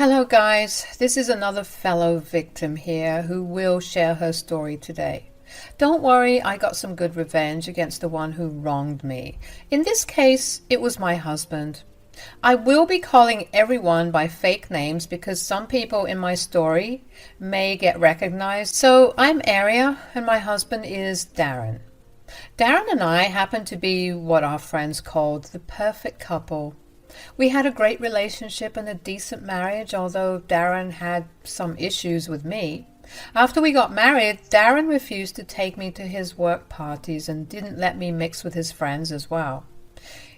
Hello guys, this is another fellow victim here who will share her story today. Don't worry, I got some good revenge against the one who wronged me. In this case, it was my husband. I will be calling everyone by fake names because some people in my story may get recognized. So I'm Aria and my husband is Daren. Daren and I happen to be what our friends called the perfect couple. We had a great relationship and a decent marriage, although Daren had some issues with me. After we got married, Daren refused to take me to his work parties and didn't let me mix with his friends as well.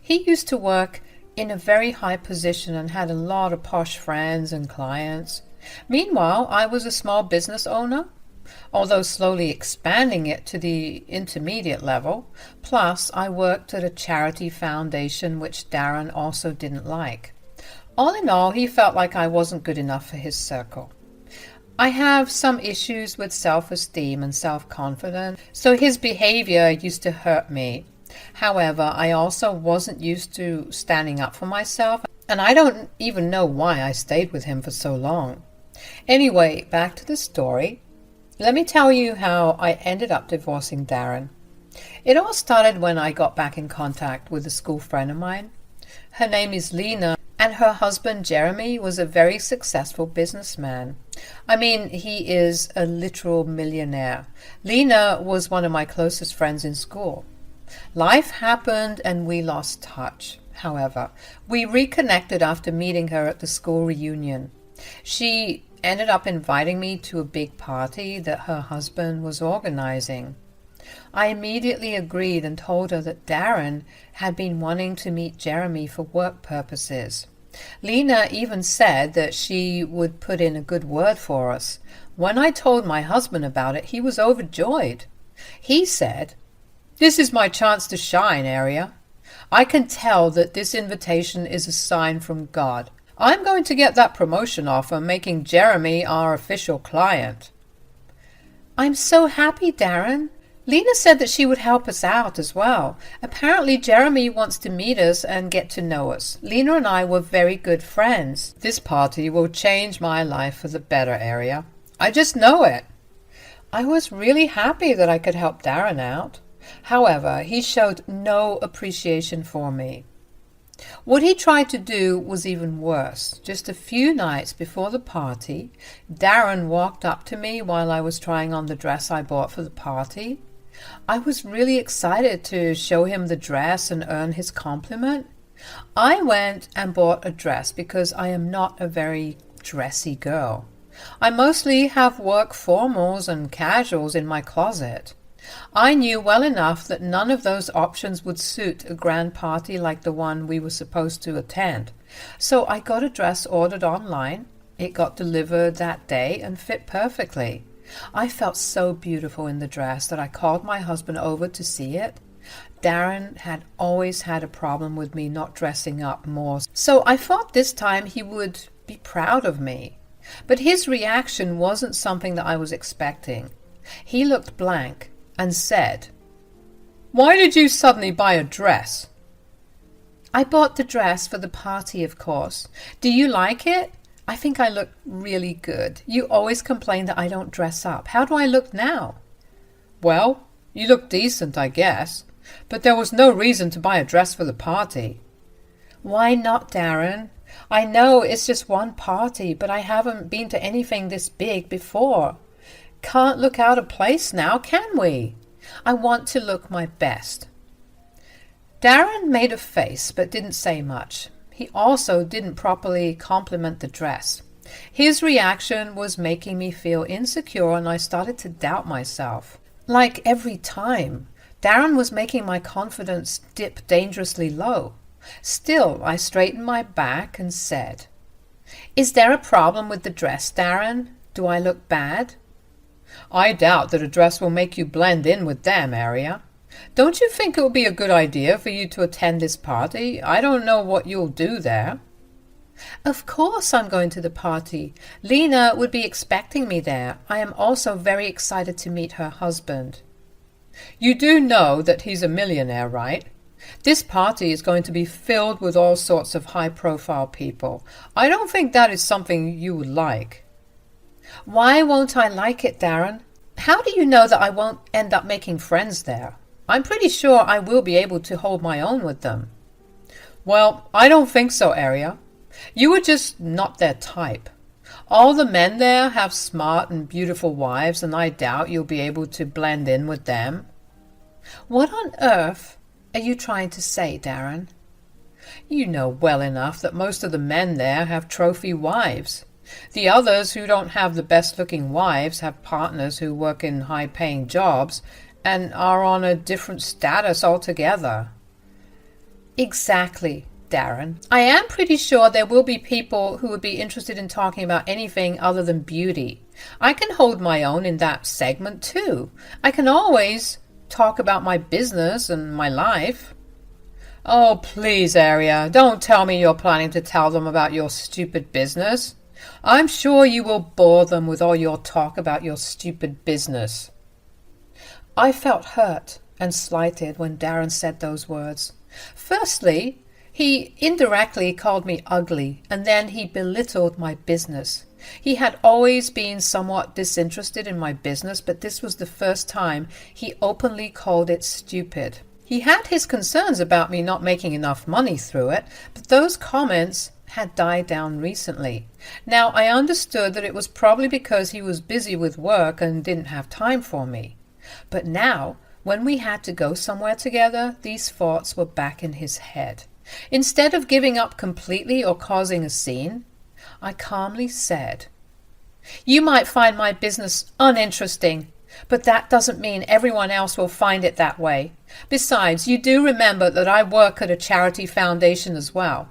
He used to work in a very high position and had a lot of posh friends and clients. Meanwhile, I was a small business owner, although slowly expanding it to the intermediate level. Plus, I worked at a charity foundation which Daren also didn't like. All in all, he felt like I wasn't good enough for his circle. I have some issues with self-esteem and self-confidence, so his behavior used to hurt me. However, I also wasn't used to standing up for myself, and I don't even know why I stayed with him for so long. Anyway, back to the story. Let me tell you how I ended up divorcing Daren. It all started when I got back in contact with a school friend of mine. Her name is Lena, and her husband Jeremy was a very successful businessman. I mean, he is a literal millionaire. Lena was one of my closest friends in school. Life happened and we lost touch. However, we reconnected after meeting her at the school reunion. She ended up inviting me to a big party that her husband was organizing. I immediately agreed and told her that Daren had been wanting to meet Jeremy for work purposes. Lena even said that she would put in a good word for us. When I told my husband about it, he was overjoyed. He said, "This is my chance to shine, Aria. I can tell that this invitation is a sign from God. I'm going to get that promotion offer, making Jeremy our official client." I'm so happy, Daren. Lena said that she would help us out as well. Apparently Jeremy wants to meet us and get to know us. Lena and I were very good friends. This party will change my life for the better, Aria. I just know it. I was really happy that I could help Daren out. However, he showed no appreciation for me. What he tried to do was even worse. Just a few nights before the party, Daren walked up to me while I was trying on the dress I bought for the party. I was really excited to show him the dress and earn his compliment. I went and bought a dress because I am not a very dressy girl. I mostly have work formals and casuals in my closet. I knew well enough that none of those options would suit a grand party like the one we were supposed to attend. So I got a dress ordered online. It got delivered that day and fit perfectly. I felt so beautiful in the dress that I called my husband over to see it. Daren had always had a problem with me not dressing up more, so I thought this time he would be proud of me. But his reaction wasn't something that I was expecting. He looked blank and said, "Why did you suddenly buy a dress?" I bought the dress for the party, of course. Do you like it? I think I look really good. You always complain that I don't dress up. How do I look now? Well, you look decent, I guess. But there was no reason to buy a dress for the party. Why not, Daren? I know it's just one party, but I haven't been to anything this big before. Can't look out of place now, can we? I want to look my best. Daren made a face but didn't say much. He also didn't properly compliment the dress. His reaction was making me feel insecure and I started to doubt myself. Like every time, Daren was making my confidence dip dangerously low. Still, I straightened my back and said, "Is there a problem with the dress, Daren? Do I look bad?" "I doubt that a dress will make you blend in with them, Aria. Don't you think it would be a good idea for you to attend this party? I don't know what you'll do there." "Of course I'm going to the party. Lena would be expecting me there. I am also very excited to meet her husband." "You do know that he's a millionaire, right? This party is going to be filled with all sorts of high-profile people. I don't think that is something you would like. Why won't I like it, Daren? How do you know that I won't end up making friends there? I'm pretty sure I will be able to hold my own with them. Well, I don't think so, Aria. You are just not their type. All the men there have smart and beautiful wives, and I doubt you'll be able to blend in with them. What on earth are you trying to say, Daren? You know well enough that most of the men there have trophy wives. The others who don't have the best-looking wives have partners who work in high-paying jobs and are on a different status altogether. Exactly, Daren. I am pretty sure there will be people who would be interested in talking about anything other than beauty. I can hold my own in that segment too. I can always talk about my business and my life. Oh, please, Aria, don't tell me you're planning to tell them about your stupid business. I'm sure you will bore them with all your talk about your stupid business. I felt hurt and slighted when Daren said those words. Firstly, he indirectly called me ugly, and then he belittled my business. He had always been somewhat disinterested in my business, but this was the first time he openly called it stupid. He had his concerns about me not making enough money through it, but those comments had died down recently. Now, I understood that it was probably because he was busy with work and didn't have time for me. But now, when we had to go somewhere together, these thoughts were back in his head. Instead of giving up completely or causing a scene, I calmly said, "You might find my business uninteresting, but that doesn't mean everyone else will find it that way. Besides, you do remember that I work at a charity foundation as well.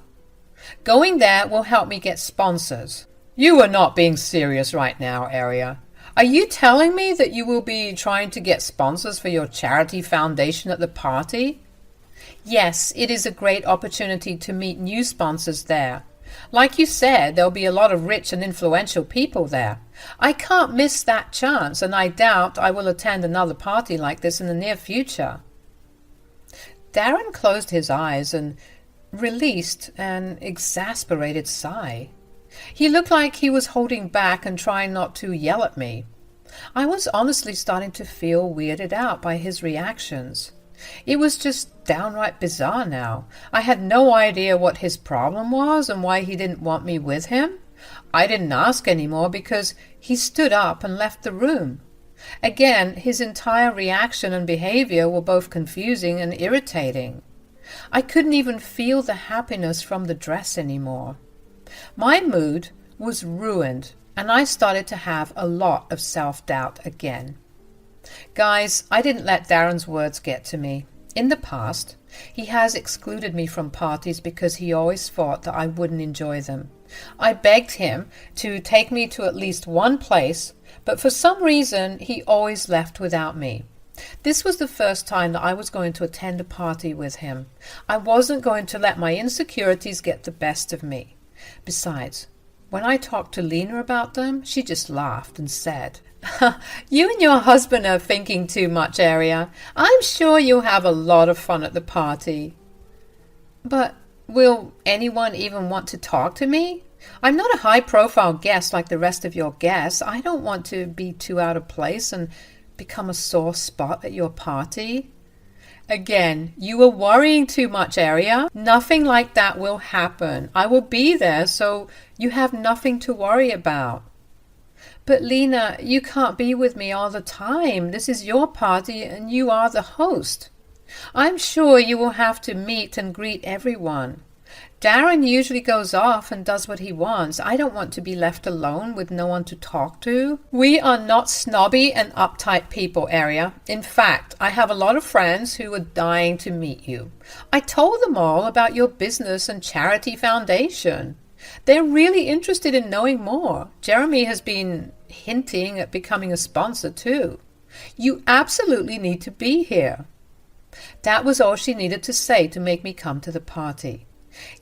Going there will help me get sponsors." You are not being serious right now, Aria. Are you telling me that you will be trying to get sponsors for your charity foundation at the party? Yes, it is a great opportunity to meet new sponsors there. Like you said, there'll be a lot of rich and influential people there. I can't miss that chance, and I doubt I will attend another party like this in the near future. Daren closed his eyes and released an exasperated sigh. He looked like he was holding back and trying not to yell at me. I was honestly starting to feel weirded out by his reactions. It was just downright bizarre now. I had no idea what his problem was and why he didn't want me with him. I didn't ask anymore because he stood up and left the room. Again, his entire reaction and behavior were both confusing and irritating. I couldn't even feel the happiness from the dress anymore. My mood was ruined, and I started to have a lot of self-doubt again. Guys, I didn't let Daren's words get to me. In the past, he has excluded me from parties because he always thought that I wouldn't enjoy them. I begged him to take me to at least one place, but for some reason he always left without me. This was the first time that I was going to attend a party with him. I wasn't going to let my insecurities get the best of me. Besides, when I talked to Lena about them, she just laughed and said, "You and your husband are thinking too much, Aria. I'm sure you'll have a lot of fun at the party." But will anyone even want to talk to me? I'm not a high-profile guest like the rest of your guests. I don't want to be too out of place and become a sore spot at your party. Again, you are worrying too much, Aria. Nothing like that will happen. I will be there, so you have nothing to worry about. But Lena, you can't be with me all the time. This is your party and you are the host. I'm sure you will have to meet and greet everyone. Daren usually goes off and does what he wants. I don't want to be left alone with no one to talk to. We are not snobby and uptight people, Aria. In fact, I have a lot of friends who are dying to meet you. I told them all about your business and charity foundation. They're really interested in knowing more. Jeremy has been hinting at becoming a sponsor too. You absolutely need to be here. That was all she needed to say to make me come to the party.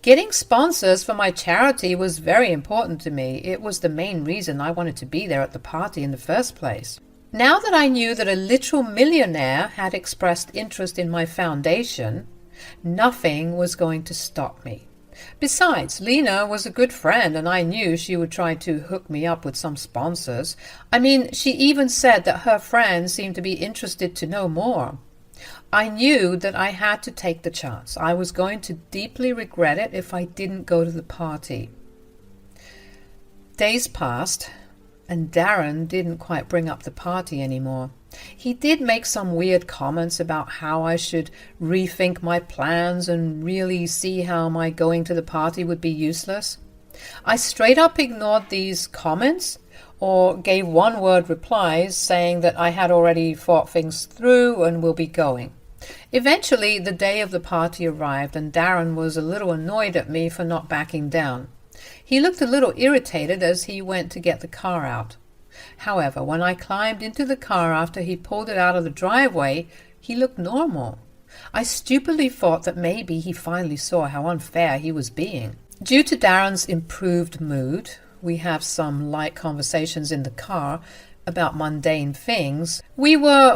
Getting sponsors for my charity was very important to me. It was the main reason I wanted to be there at the party in the first place. Now that I knew that a literal millionaire had expressed interest in my foundation, Nothing was going to stop me. Besides, Lena was a good friend, and I knew she would try to hook me up with some sponsors. I mean, she even said that her friends seemed to be interested to know more. I knew that I had to take the chance. I was going to deeply regret it if I didn't go to the party. Days passed, and Daren didn't quite bring up the party anymore. He did make some weird comments about how I should rethink my plans and really see how my going to the party would be useless. I straight up ignored these comments or gave one-word replies saying that I had already thought things through and will be going. Eventually, the day of the party arrived, and Daren was a little annoyed at me for not backing down. He looked a little irritated as he went to get the car out. However, when I climbed into the car after he pulled it out of the driveway, he looked normal. I stupidly thought that maybe he finally saw how unfair he was being. Due to Daren's improved mood, we have some light conversations in the car about mundane things. We were,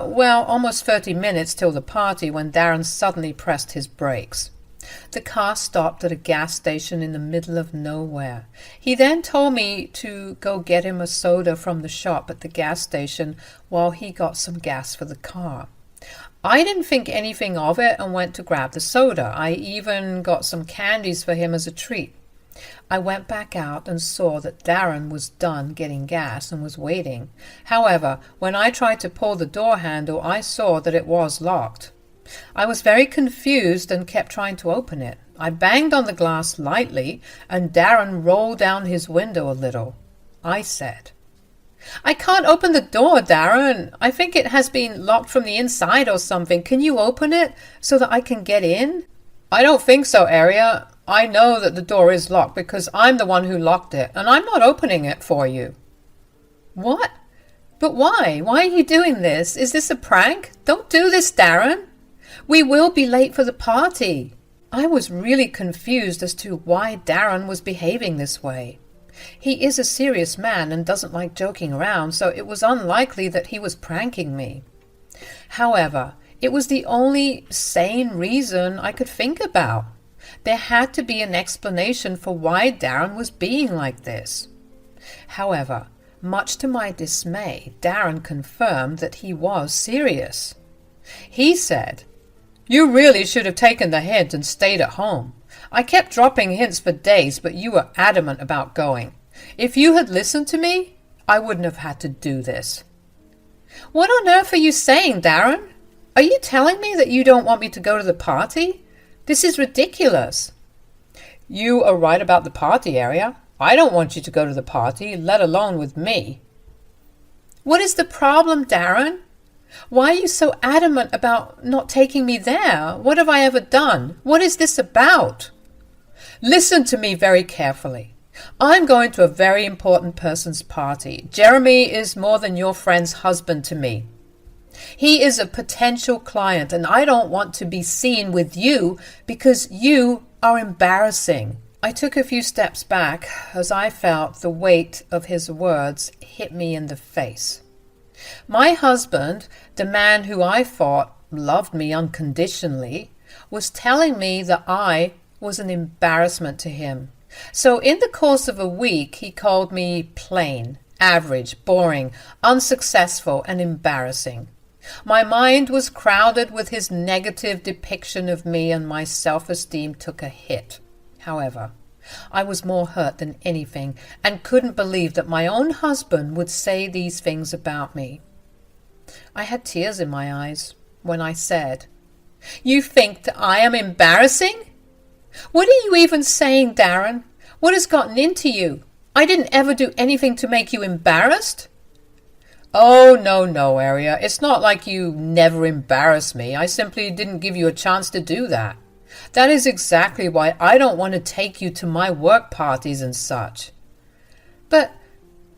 almost 30 minutes till the party when Daren suddenly pressed his brakes. The car stopped at a gas station in the middle of nowhere. He then told me to go get him a soda from the shop at the gas station while he got some gas for the car. I didn't think anything of it and went to grab the soda. I even got some candies for him as a treat. I went back out and saw that Daren was done getting gas and was waiting. However, when I tried to pull the door handle, I saw that it was locked. I was very confused and kept trying to open it. I banged on the glass lightly, and Daren rolled down his window a little. I said, "I can't open the door, Daren. I think it has been locked from the inside or something. Can you open it so that I can get in?" "I don't think so, Aria. I know that the door is locked because I'm the one who locked it, and I'm not opening it for you." "What? But why? Why are you doing this? Is this a prank? Don't do this, Daren. We will be late for the party." I was really confused as to why Daren was behaving this way. He is a serious man and doesn't like joking around, so it was unlikely that he was pranking me. However, it was the only sane reason I could think about. There had to be an explanation for why Daren was being like this. However, much to my dismay, Daren confirmed that he was serious. He said, "You really should have taken the hint and stayed at home. I kept dropping hints for days, but you were adamant about going. If you had listened to me, I wouldn't have had to do this." "What on earth are you saying, Daren? Are you telling me that you don't want me to go to the party? This is ridiculous." "You are right about the party, Aria. I don't want you to go to the party, let alone with me." "What is the problem, Daren? Why are you so adamant about not taking me there? What have I ever done? What is this about?" "Listen to me very carefully. I'm going to a very important person's party. Jeremy is more than your friend's husband to me. He is a potential client, and I don't want to be seen with you because you are embarrassing." I took a few steps back as I felt the weight of his words hit me in the face. My husband, the man who I thought loved me unconditionally, was telling me that I was an embarrassment to him. So in the course of a week, he called me plain, average, boring, unsuccessful, and embarrassing. My mind was crowded with his negative depiction of me, and my self-esteem took a hit. However, I was more hurt than anything and couldn't believe that my own husband would say these things about me. I had tears in my eyes when I said, "You think that I am embarrassing? What are you even saying, Daren? What has gotten into you? I didn't ever do anything to make you embarrassed." "Oh, no, Aria. It's not like you never embarrass me. I simply didn't give you a chance to do that. That is exactly why I don't want to take you to my work parties and such." But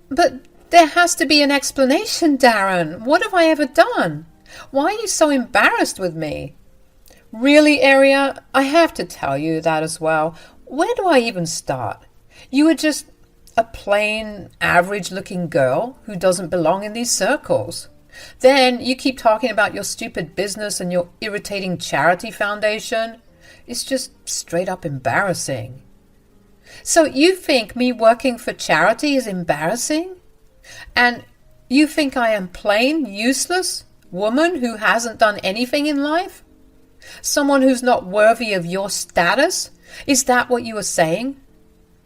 there has to be an explanation, Daren. What have I ever done? Why are you so embarrassed with me?" "Really, Aria, I have to tell you that as well. Where do I even start? You are just a plain, average-looking girl who doesn't belong in these circles. Then you keep talking about your stupid business and your irritating charity foundation. It's just straight up embarrassing. So you think me working for charity is embarrassing? And you think I am plain useless woman who hasn't done anything in life? Someone who's not worthy of your status? Is that what you are saying?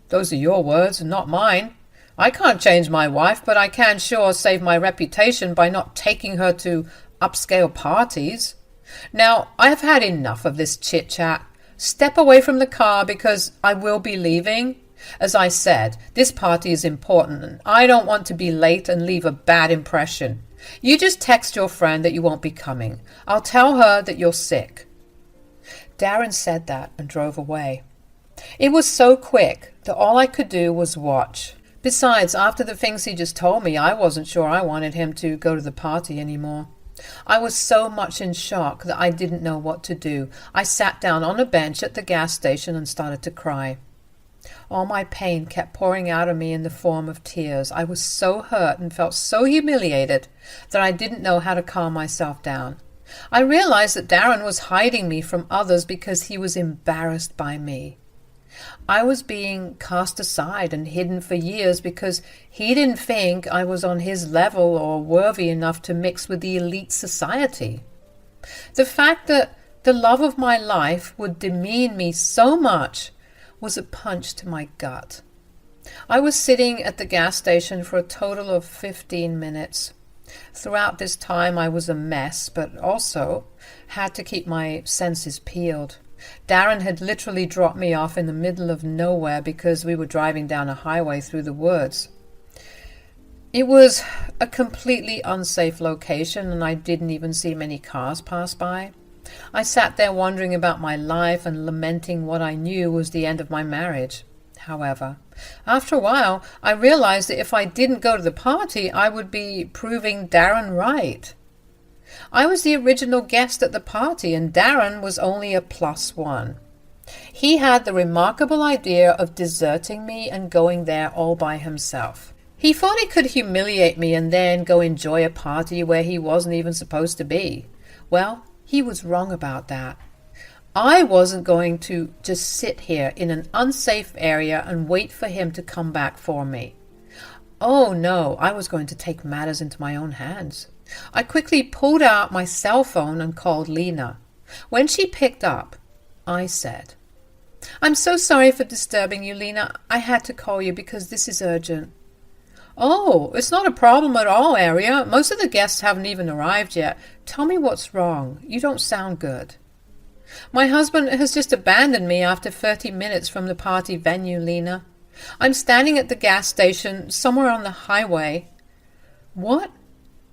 Those are your words and not mine. I can't change my wife, but I can sure save my reputation by not taking her to upscale parties. Now, I have had enough of this chit-chat. Step away from the car because I will be leaving. As I said, this party is important and I don't want to be late and leave a bad impression. You just text your friend that you won't be coming. I'll tell her that you're sick. Daren said that and drove away. It was so quick that all I could do was watch. Besides, after the things he just told me, I wasn't sure I wanted him to go to the party anymore. I was so much in shock that I didn't know what to do. I sat down on a bench at the gas station and started to cry. All my pain kept pouring out of me in the form of tears. I was so hurt and felt so humiliated that I didn't know how to calm myself down. I realized that Daren was hiding me from others because he was embarrassed by me. I was being cast aside and hidden for years because he didn't think I was on his level or worthy enough to mix with the elite society. The fact that the love of my life would demean me so much was a punch to my gut. I was sitting at the gas station for a total of 15 minutes. Throughout this time I was a mess, but also had to keep my senses peeled. Daren had literally dropped me off in the middle of nowhere because we were driving down a highway through the woods. It was a completely unsafe location and I didn't even see many cars pass by. I sat there wondering about my life and lamenting what I knew was the end of my marriage. However, after a while, I realized that if I didn't go to the party, I would be proving Daren right. I was the original guest at the party, and Daren was only a +1. He had the remarkable idea of deserting me and going there all by himself. He thought he could humiliate me and then go enjoy a party where he wasn't even supposed to be. Well, he was wrong about that. I wasn't going to just sit here in an unsafe area and wait for him to come back for me. Oh no, I was going to take matters into my own hands. I quickly pulled out my cell phone and called Lena. When she picked up, I said, "I'm so sorry for disturbing you, Lena. I had to call you because this is urgent." "Oh, it's not a problem at all, Aria. Most of the guests haven't even arrived yet. Tell me what's wrong. You don't sound good." "My husband has just abandoned me after 30 minutes from the party venue, Lena. I'm standing at the gas station somewhere on the highway." "What?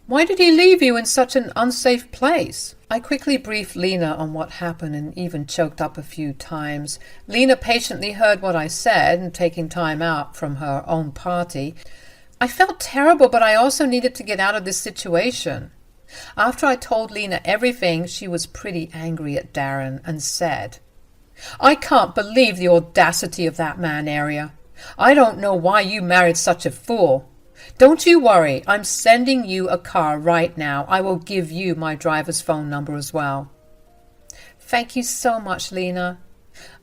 Why did he leave you in such an unsafe place?" I quickly briefed Lena on what happened and even choked up a few times. Lena patiently heard what I said and taking time out from her own party. I felt terrible, but I also needed to get out of this situation. After I told Lena everything, she was pretty angry at Daren and said, "I can't believe the audacity of that man, Aria. I don't know why you married such a fool. Don't you worry, I'm sending you a car right now. I will give you my driver's phone number as well." "Thank you so much, Lena.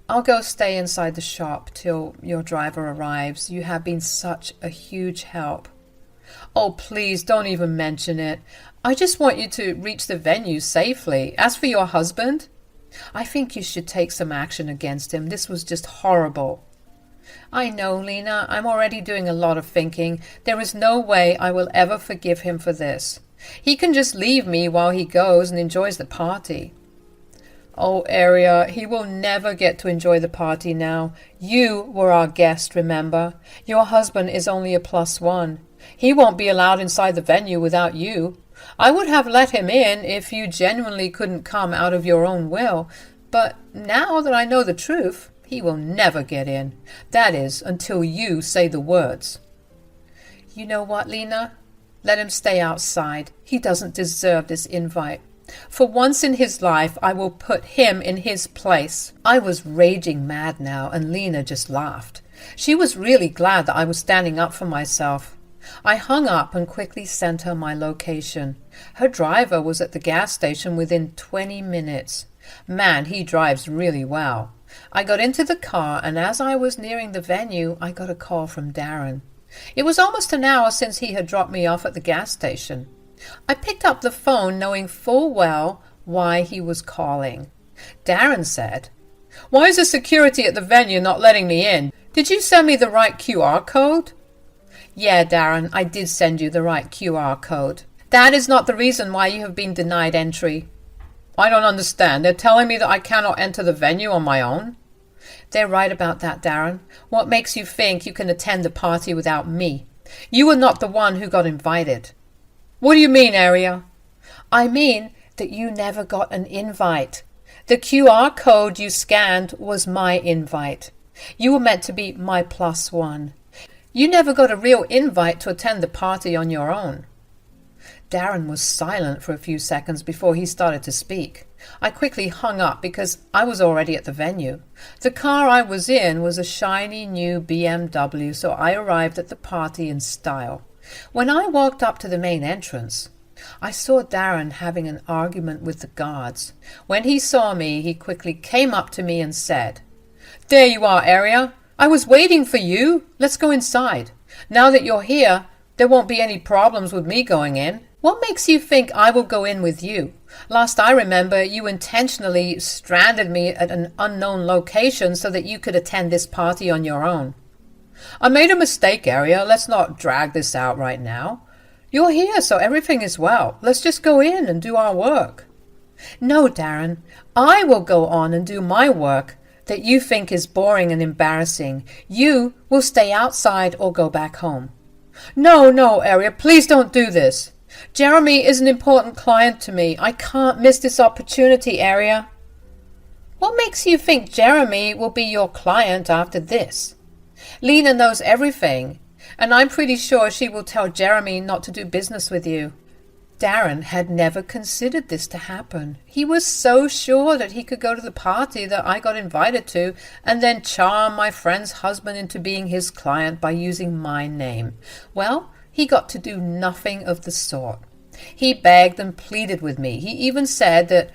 I'll go stay inside the shop till your driver arrives. You have been such a huge help." "Oh, please don't even mention it. I just want you to reach the venue safely. As for your husband, I think you should take some action against him. This was just horrible." "I know, Lena. I'm already doing a lot of thinking. There is no way I will ever forgive him for this. He can just leave me while he goes and enjoys the party." "Oh, Aria, he will never get to enjoy the party now. You were our guest, remember? Your husband is only a +1. He won't be allowed inside the venue without you. I would have let him in if you genuinely couldn't come out of your own will, but now that I know the truth, he will never get in. That is, until you say the words." "You know what, Lena? Let him stay outside. He doesn't deserve this invite. For once in his life, I will put him in his place." I was raging mad now, and Lena just laughed. She was really glad that I was standing up for myself. I hung up and quickly sent her my location. Her driver was at the gas station within 20 minutes. Man, he drives really well. I got into the car, and as I was nearing the venue, I got a call from Daren. It was almost an hour since he had dropped me off at the gas station. I picked up the phone knowing full well why he was calling. Daren said, "Why is the security at the venue not letting me in? Did you send me the right QR code?" "Yeah, Daren, I did send you the right QR code. That is not the reason why you have been denied entry." "I don't understand. They're telling me that I cannot enter the venue on my own?" "They're right about that, Daren. What makes you think you can attend the party without me? You were not the one who got invited." "What do you mean, Aria?" "I mean that you never got an invite. The QR code you scanned was my invite. You were meant to be my +1. You never got a real invite to attend the party on your own." Daren was silent for a few seconds before he started to speak. I quickly hung up because I was already at the venue. The car I was in was a shiny new BMW, so I arrived at the party in style. When I walked up to the main entrance, I saw Daren having an argument with the guards. When he saw me, he quickly came up to me and said, "There you are, Aria. I was waiting for you. Let's go inside. Now that you're here, there won't be any problems with me going in. What makes you think I will go in with you? Last I remember, you intentionally stranded me at an unknown location so that you could attend this party on your own." "I made a mistake, Aria. Let's not drag this out right now. You're here, so everything is well. Let's just go in and do our work." "No, Daren. I will go on and do my work that you think is boring and embarrassing. You will stay outside or go back home." No, Aria, please don't do this. Jeremy is an important client to me. I can't miss this opportunity, Aria." "What makes you think Jeremy will be your client after this? Lena knows everything, and I'm pretty sure she will tell Jeremy not to do business with you." Daren had never considered this to happen. He was so sure that he could go to the party that I got invited to and then charm my friend's husband into being his client by using my name. Well, he got to do nothing of the sort. He begged and pleaded with me. He even said that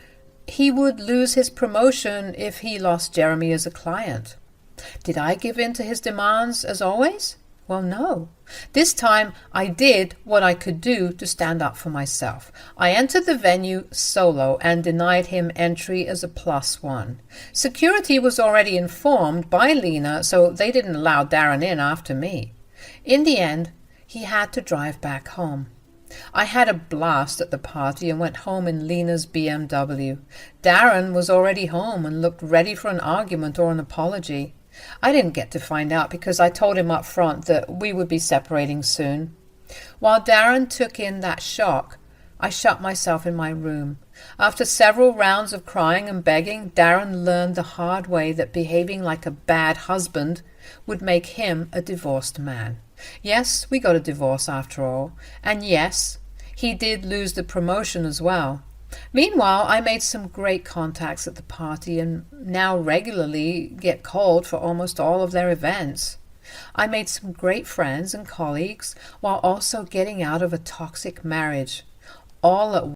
he would lose his promotion if he lost Jeremy as a client. Did I give in to his demands as always? Well, no. This time I did what I could do to stand up for myself. I entered the venue solo and denied him entry as a +1. Security was already informed by Lena, so they didn't allow Daren in after me. In the end, he had to drive back home. I had a blast at the party and went home in Lena's BMW. Daren was already home and looked ready for an argument or an apology. I didn't get to find out because I told him up front that we would be separating soon. While Daren took in that shock, I shut myself in my room. After several rounds of crying and begging, Daren learned the hard way that behaving like a bad husband would make him a divorced man. Yes, we got a divorce after all, and yes, he did lose the promotion as well. Meanwhile, I made some great contacts at the party and now regularly get called for almost all of their events. I made some great friends and colleagues while also getting out of a toxic marriage, all at